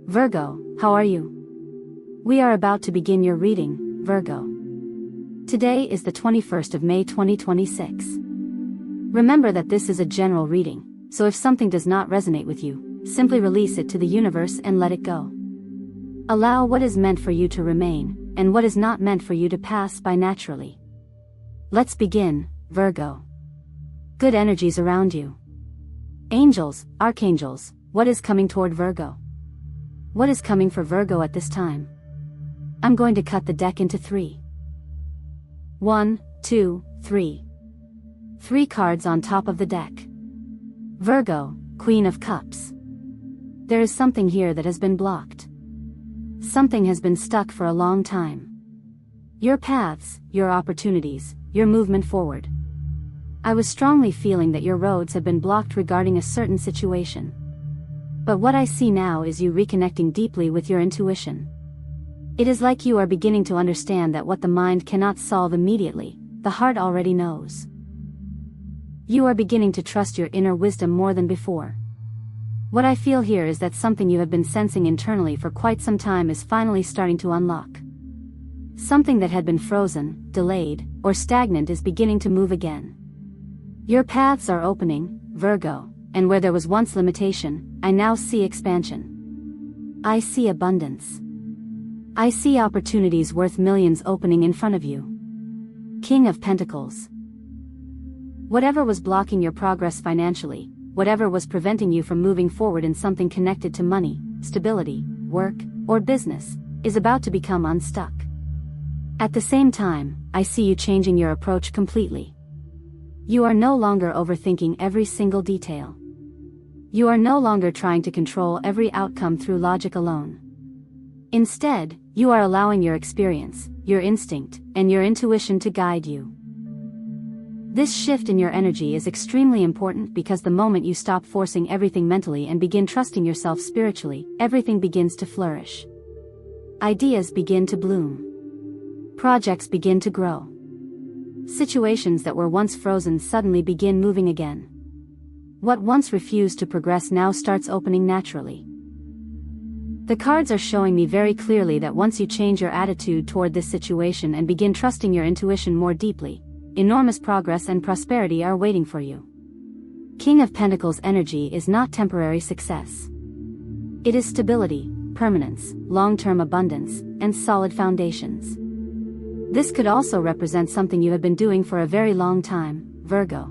Virgo, how are you? We are about to begin your reading, Virgo. Today is the 21st of May 2026. Remember that this is a general reading, so if something does not resonate with you, simply release it to the universe and let it go. Allow what is meant for you to remain, and what is not meant for you to pass by naturally. Let's begin, Virgo. Good energies around you. Angels, archangels, what is coming toward Virgo? What is coming for Virgo at this time? I'm going to cut the deck into 3. 1, 2, 3. 3 cards on top of the deck. Virgo, Queen of Cups. There is something here that has been blocked. Something has been stuck for a long time. Your paths, your opportunities, your movement forward. I was strongly feeling that your roads have been blocked regarding a certain situation. But what I see now is you reconnecting deeply with your intuition. It is like you are beginning to understand that what the mind cannot solve immediately, the heart already knows. You are beginning to trust your inner wisdom more than before. What I feel here is that something you have been sensing internally for quite some time is finally starting to unlock. Something that had been frozen, delayed, or stagnant is beginning to move again. Your paths are opening, Virgo, and where there was once limitation, I now see expansion. I see abundance. I see opportunities worth millions opening in front of you. King of Pentacles. Whatever was blocking your progress financially, whatever was preventing you from moving forward in something connected to money, stability, work, or business, is about to become unstuck. At the same time, I see you changing your approach completely. You are no longer overthinking every single detail. You are no longer trying to control every outcome through logic alone. Instead, you are allowing your experience, your instinct, and your intuition to guide you. This shift in your energy is extremely important because the moment you stop forcing everything mentally and begin trusting yourself spiritually, everything begins to flourish. Ideas begin to bloom. Projects begin to grow. Situations that were once frozen suddenly begin moving again. What once refused to progress now starts opening naturally. The cards are showing me very clearly that once you change your attitude toward this situation and begin trusting your intuition more deeply, enormous progress and prosperity are waiting for you. King of Pentacles energy is not temporary success. It is stability, permanence, long-term abundance, and solid foundations. This could also represent something you have been doing for a very long time, Virgo.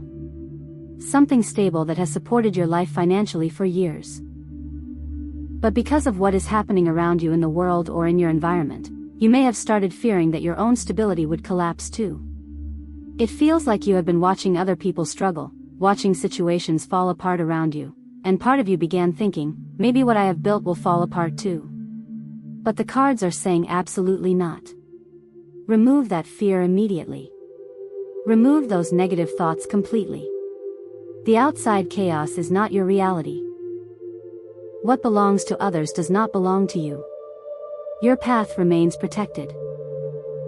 Something stable that has supported your life financially for years. But because of what is happening around you in the world or in your environment, you may have started fearing that your own stability would collapse too. It feels like you have been watching other people struggle, watching situations fall apart around you, and part of you began thinking, maybe what I have built will fall apart too. But the cards are saying absolutely not. Remove that fear immediately. Remove those negative thoughts completely. The outside chaos is not your reality. What belongs to others does not belong to you. Your path remains protected.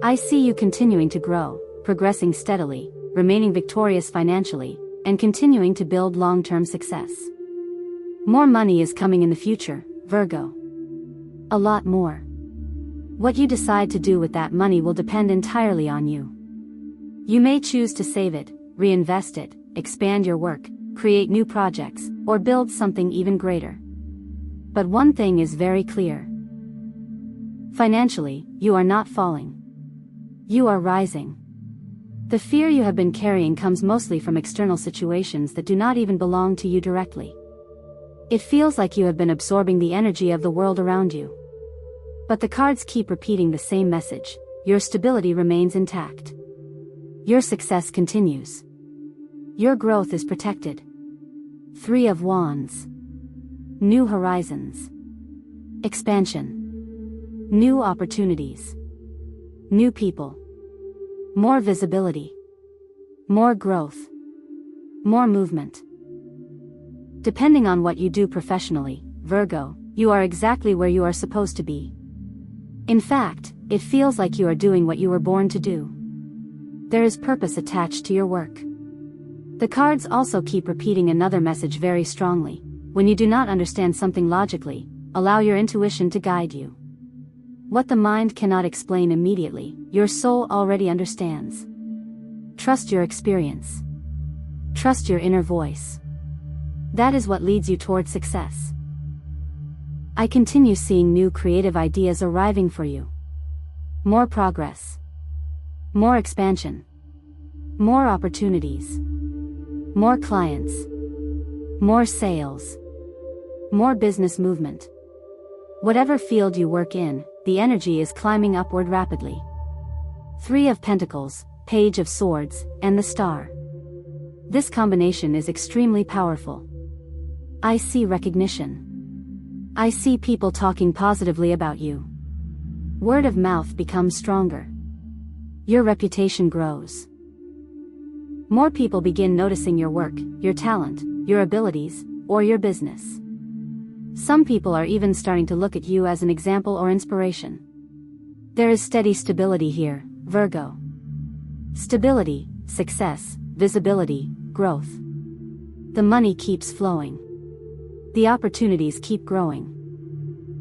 I see you continuing to grow, progressing steadily, remaining victorious financially, and continuing to build long-term success. More money is coming in the future, Virgo. A lot more. What you decide to do with that money will depend entirely on you. You may choose to save it, reinvest it, expand your work, create new projects, or build something even greater. But one thing is very clear. Financially, you are not falling. You are rising. The fear you have been carrying comes mostly from external situations that do not even belong to you directly. It feels like you have been absorbing the energy of the world around you. But the cards keep repeating the same message: your stability remains intact. Your success continues. Your growth is protected. 3 of Wands. New horizons. Expansion. New opportunities. New people. More visibility. More growth. More movement. Depending on what you do professionally, Virgo, you are exactly where you are supposed to be. In fact, it feels like you are doing what you were born to do. There is purpose attached to your work. The cards also keep repeating another message very strongly: when you do not understand something logically, allow your intuition to guide you. What the mind cannot explain immediately, your soul already understands. Trust your experience. Trust your inner voice. That is what leads you toward success. I continue seeing new creative ideas arriving for you. More progress. More expansion. More opportunities. More clients. More sales. More business movement. Whatever field you work in, the energy is climbing upward rapidly. 3 of Pentacles, Page of Swords, and the Star. This combination is extremely powerful. I see recognition. I see people talking positively about you. Word of mouth becomes stronger. Your reputation grows. More people begin noticing your work, your talent, your abilities, or your business. Some people are even starting to look at you as an example or inspiration. There is steady stability here, Virgo. Stability, success, visibility, growth. The money keeps flowing. The opportunities keep growing.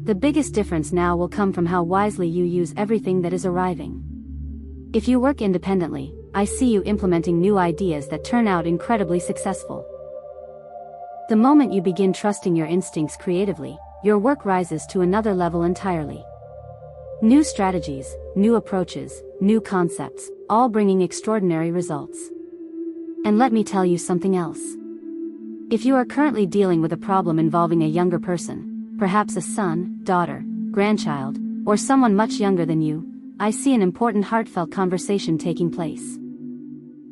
The biggest difference now will come from how wisely you use everything that is arriving. If you work independently, I see you implementing new ideas that turn out incredibly successful. The moment you begin trusting your instincts creatively, your work rises to another level entirely. New strategies, new approaches, new concepts, all bringing extraordinary results. And let me tell you something else. If you are currently dealing with a problem involving a younger person, perhaps a son, daughter, grandchild, or someone much younger than you, I see an important heartfelt conversation taking place.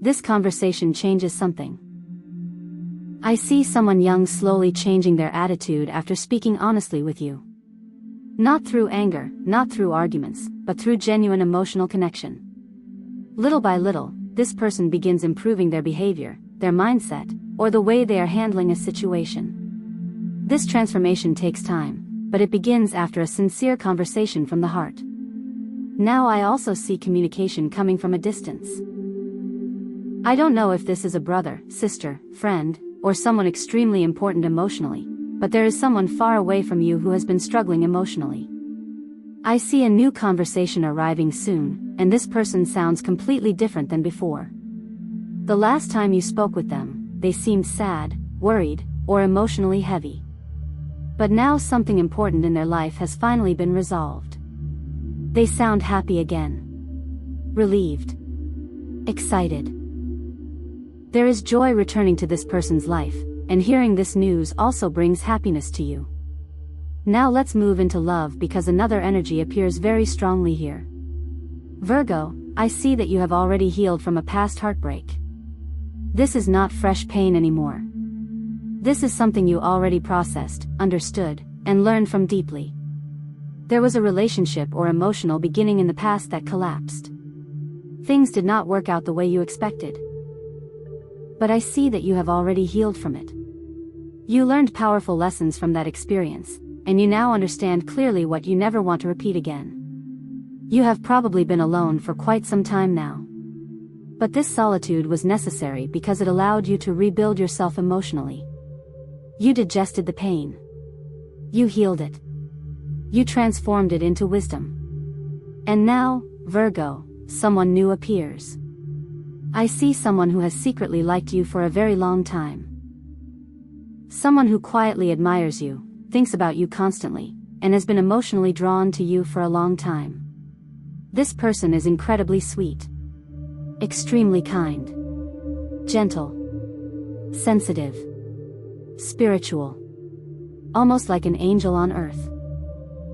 This conversation changes something. I see someone young slowly changing their attitude after speaking honestly with you. Not through anger, not through arguments, but through genuine emotional connection. Little by little, this person begins improving their behavior, their mindset, or the way they are handling a situation. This transformation takes time, but it begins after a sincere conversation from the heart. Now I also see communication coming from a distance. I don't know if this is a brother, sister, friend, or someone extremely important emotionally, but there is someone far away from you who has been struggling emotionally. I see a new conversation arriving soon, and this person sounds completely different than before. The last time you spoke with them, they seemed sad, worried, or emotionally heavy. But now something important in their life has finally been resolved. They sound happy again. Relieved. Excited. There is joy returning to this person's life, and hearing this news also brings happiness to you. Now let's move into love because another energy appears very strongly here. Virgo, I see that you have already healed from a past heartbreak. This is not fresh pain anymore. This is something you already processed, understood, and learned from deeply. There was a relationship or emotional beginning in the past that collapsed. Things did not work out the way you expected. But I see that you have already healed from it. You learned powerful lessons from that experience, and you now understand clearly what you never want to repeat again. You have probably been alone for quite some time now. But this solitude was necessary because it allowed you to rebuild yourself emotionally. You digested the pain. You healed it. You transformed it into wisdom. And now, Virgo, someone new appears. I see someone who has secretly liked you for a very long time. Someone who quietly admires you, thinks about you constantly, and has been emotionally drawn to you for a long time. This person is incredibly sweet. Extremely kind. Gentle. Sensitive. Spiritual. Almost like an angel on earth.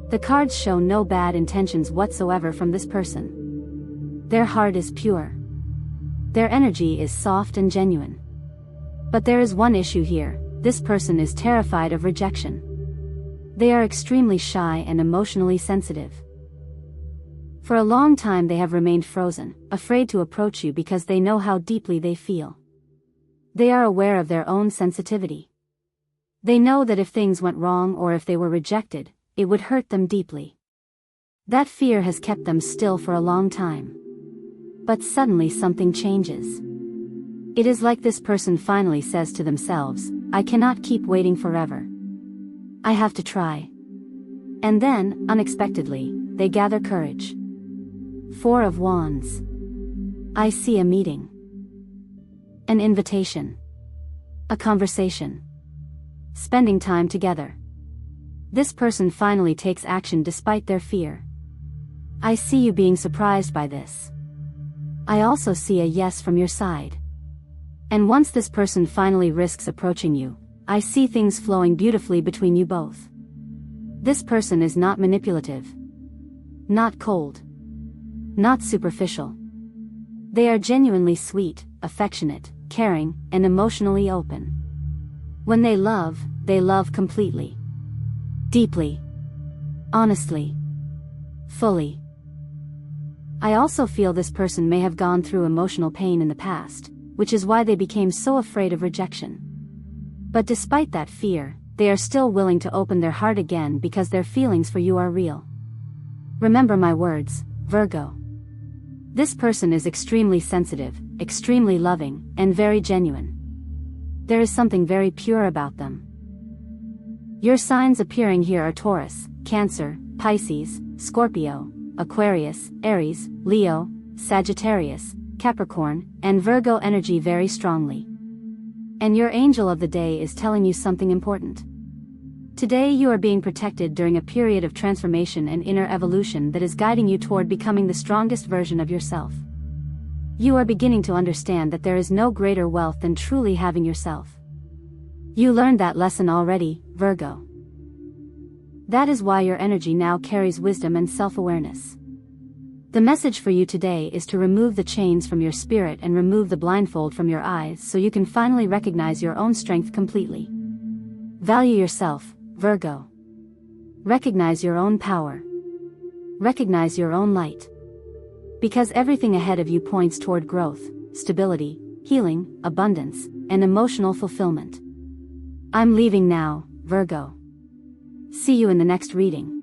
The cards show no bad intentions whatsoever from this person. Their heart is pure. Their energy is soft and genuine. But there is one issue here, this person is terrified of rejection. They are extremely shy and emotionally sensitive. For a long time they have remained frozen, afraid to approach you because they know how deeply they feel. They are aware of their own sensitivity. They know that if things went wrong or if they were rejected, it would hurt them deeply. That fear has kept them still for a long time. But suddenly something changes. It is like this person finally says to themselves, I cannot keep waiting forever. I have to try. And then, unexpectedly, they gather courage. Four of Wands. I see a meeting. An invitation. A conversation. Spending time together. This person finally takes action despite their fear. I see you being surprised by this. I also see a yes from your side. And once this person finally risks approaching you, I see things flowing beautifully between you both. This person is not manipulative. Not cold. Not superficial. They are genuinely sweet, affectionate, caring, and emotionally open. When they love completely. Deeply. Honestly. Fully. I also feel this person may have gone through emotional pain in the past, which is why they became so afraid of rejection. But despite that fear, they are still willing to open their heart again because their feelings for you are real. Remember my words, Virgo. This person is extremely sensitive, extremely loving, and very genuine. There is something very pure about them. Your signs appearing here are Taurus, Cancer, Pisces, Scorpio, Aquarius, Aries, Leo, Sagittarius, Capricorn, and Virgo energy very strongly. And your angel of the day is telling you something important. Today you are being protected during a period of transformation and inner evolution that is guiding you toward becoming the strongest version of yourself. You are beginning to understand that there is no greater wealth than truly having yourself. You learned that lesson already, Virgo. That is why your energy now carries wisdom and self-awareness. The message for you today is to remove the chains from your spirit and remove the blindfold from your eyes so you can finally recognize your own strength completely. Value yourself, Virgo. Recognize your own power. Recognize your own light. Because everything ahead of you points toward growth, stability, healing, abundance, and emotional fulfillment. I'm leaving now, Virgo. See you in the next reading.